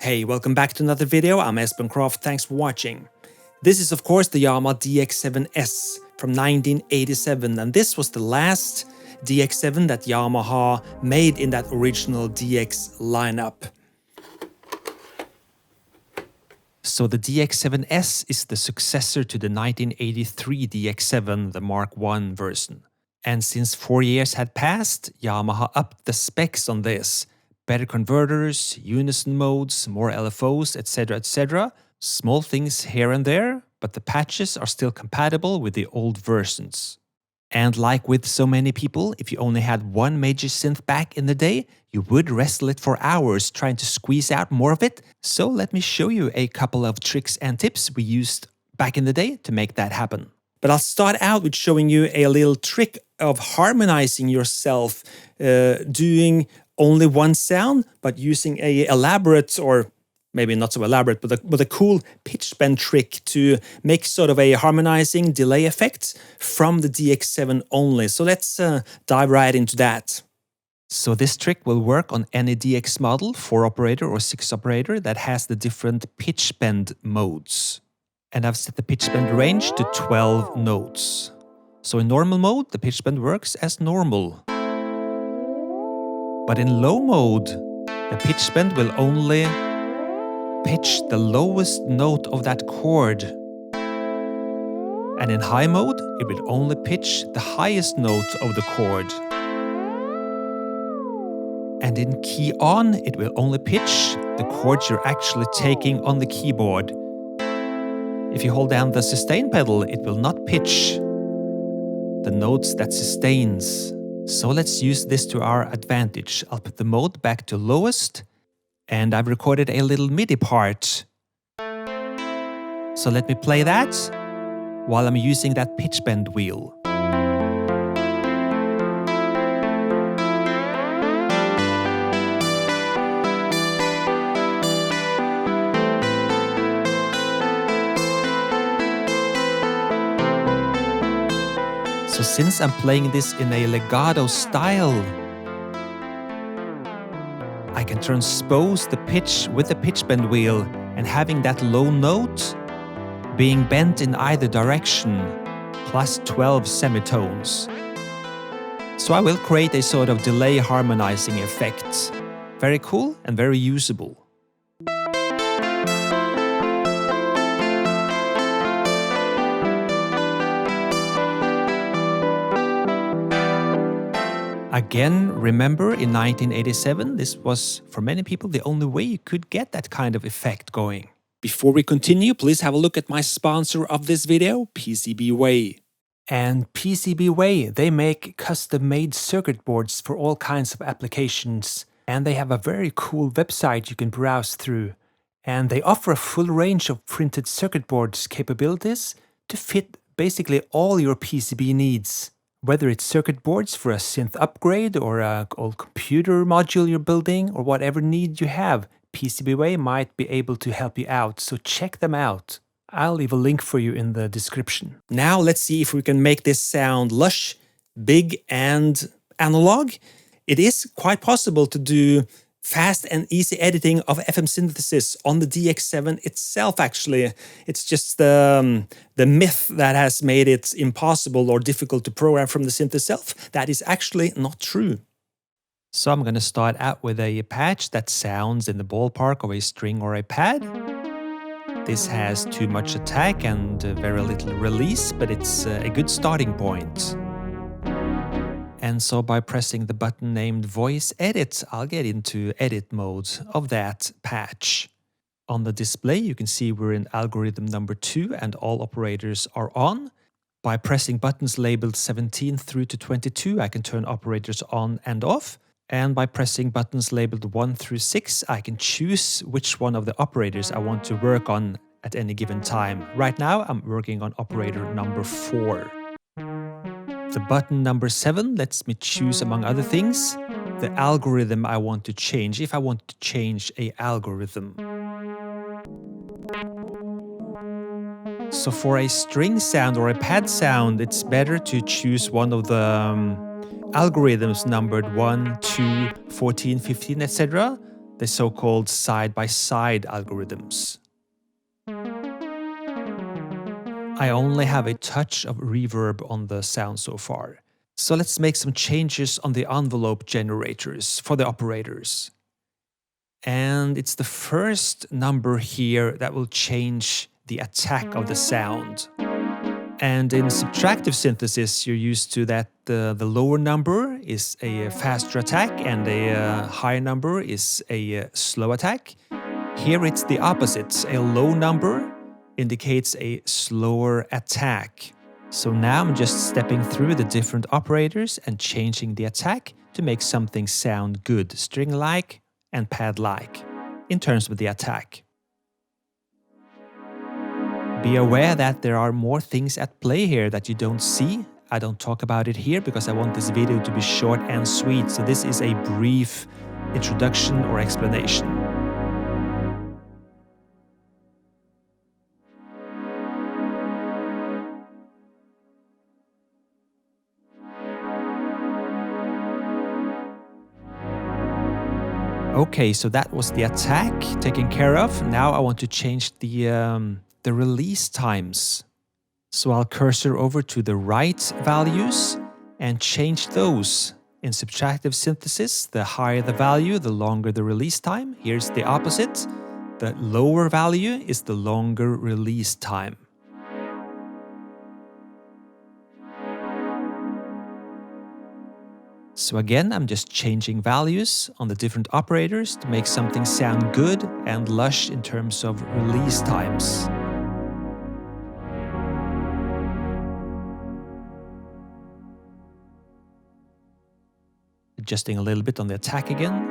Hey, welcome back to another video. I'm Espen Kraft. Thanks for watching. This is of course the Yamaha DX7s from 1987, and this was the last DX7 that Yamaha made in that original DX lineup. So the DX7s is the successor to the 1983 DX7, the Mark I version. And since 4 years had passed, Yamaha upped the specs on this. Better converters, unison modes, more LFOs, etc, etc. Small things here and there, but the patches are still compatible with the old versions. And like with so many people, if you only had one major synth back in the day, you would wrestle it for hours trying to squeeze out more of it. So let me show you a couple of tricks and tips we used back in the day to make that happen. But I'll start out with showing you a little trick of harmonizing yourself, doing only one sound, but using a elaborate, or maybe not so elaborate, but a cool pitch bend trick to make sort of a harmonizing delay effect from the DX7 only. So let's dive right into that. So this trick will work on any DX model, 4-operator or 6-operator, that has the different pitch bend modes. And I've set the pitch bend range to 12 notes. So in normal mode, the pitch bend works as normal. But in low mode, the pitch bend will only pitch the lowest note of that chord. And in high mode, it will only pitch the highest note of the chord. And in key on, it will only pitch the chords you're actually taking on the keyboard. If you hold down the sustain pedal, it will not pitch the notes that sustains. So let's use this to our advantage. I'll put the mode back to lowest, and I've recorded a little MIDI part. So let me play that while I'm using that pitch bend wheel. So since I'm playing this in a legato style, I can transpose the pitch with the pitch bend wheel and having that low note being bent in either direction, plus 12 semitones. So I will create a sort of delay harmonizing effect. Very cool and very usable. Again, remember in 1987, this was for many people the only way you could get that kind of effect going. Before we continue, please have a look at my sponsor of this video, PCBWay. And PCBWay, they make custom-made circuit boards for all kinds of applications. And they have a very cool website you can browse through. And they offer a full range of printed circuit boards capabilities to fit basically all your PCB needs. Whether it's circuit boards for a synth upgrade or an old computer module you're building or whatever need you have, PCBWay might be able to help you out, so check them out. I'll leave a link for you in the description. Now let's see if we can make this sound lush, big and analog. It is quite possible to do fast and easy editing of FM synthesis on the DX7 itself, actually. It's just the myth that has made it impossible or difficult to program from the synth itself. That is actually not true. So I'm going to start out with a patch that sounds in the ballpark of a string or a pad. This has too much attack and very little release, but it's a good starting point. And so by pressing the button named Voice Edit, I'll get into edit mode of that patch. On the display, you can see we're in algorithm number 2 and all operators are on. By pressing buttons labeled 17 through to 22, I can turn operators on and off. And by pressing buttons labeled 1 through 6, I can choose which one of the operators I want to work on at any given time. Right now, I'm working on operator number 4. The button number 7 lets me choose, among other things, the algorithm I want to change, if I want to change an algorithm. So for a string sound or a pad sound, it's better to choose one of the algorithms numbered 1, 2, 14, 15, etc. the so-called side-by-side algorithms. I only have a touch of reverb on the sound so far. So let's make some changes on the envelope generators for the operators. And it's the first number here that will change the attack of the sound. And in subtractive synthesis, you're used to that the lower number is a faster attack and a higher number is a slow attack. Here it's the opposite. A low number indicates a slower attack. So now I'm just stepping through the different operators and changing the attack to make something sound good, string-like and pad-like, in terms of the attack. Be aware that there are more things at play here that you don't see. I don't talk about it here because I want this video to be short and sweet, so this is a brief introduction or explanation. Okay, so that was the attack taken care of. Now I want to change the release times. So I'll cursor over to the right values and change those. In subtractive synthesis, the higher the value, the longer the release time. Here's the opposite. The lower value is the longer release time. So again, I'm just changing values on the different operators to make something sound good and lush in terms of release times. Adjusting a little bit on the attack again.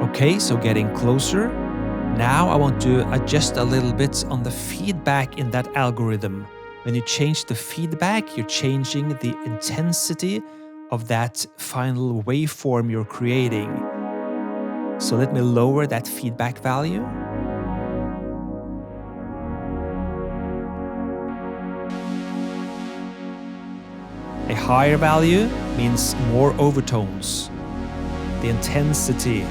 Okay, so getting closer. Now I want to adjust a little bit on the feedback in that algorithm. When you change the feedback, you're changing the intensity of that final waveform you're creating. So let me lower that feedback value. A higher value means more overtones. The intensity.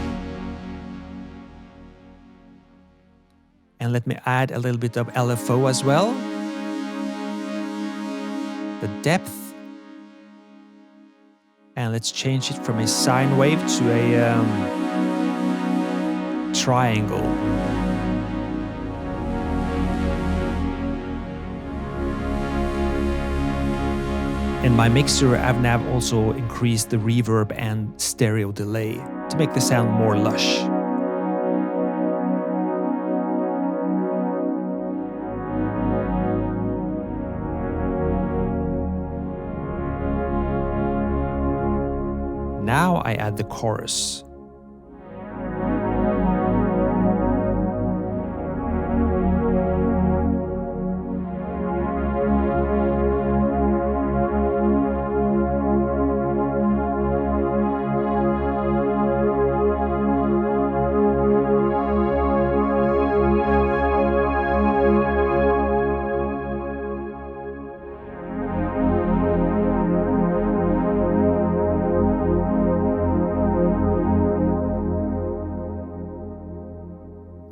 And let me add a little bit of LFO as well. The depth. And let's change it from a sine wave to a triangle. In my mixer, I've now also increased the reverb and stereo delay to make the sound more lush. Now I add the chorus.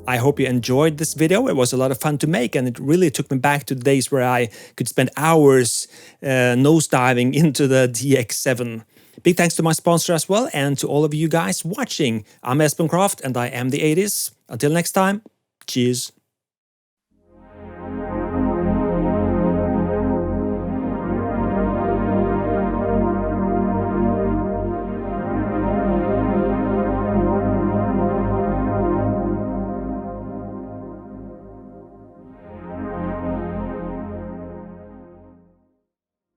I hope you enjoyed this video. It was a lot of fun to make, and it really took me back to the days where I could spend hours nosediving into the DX7. Big thanks to my sponsor as well, and to all of you guys watching. I'm Espen Kraft, and I am the 80s. Until next time, cheers.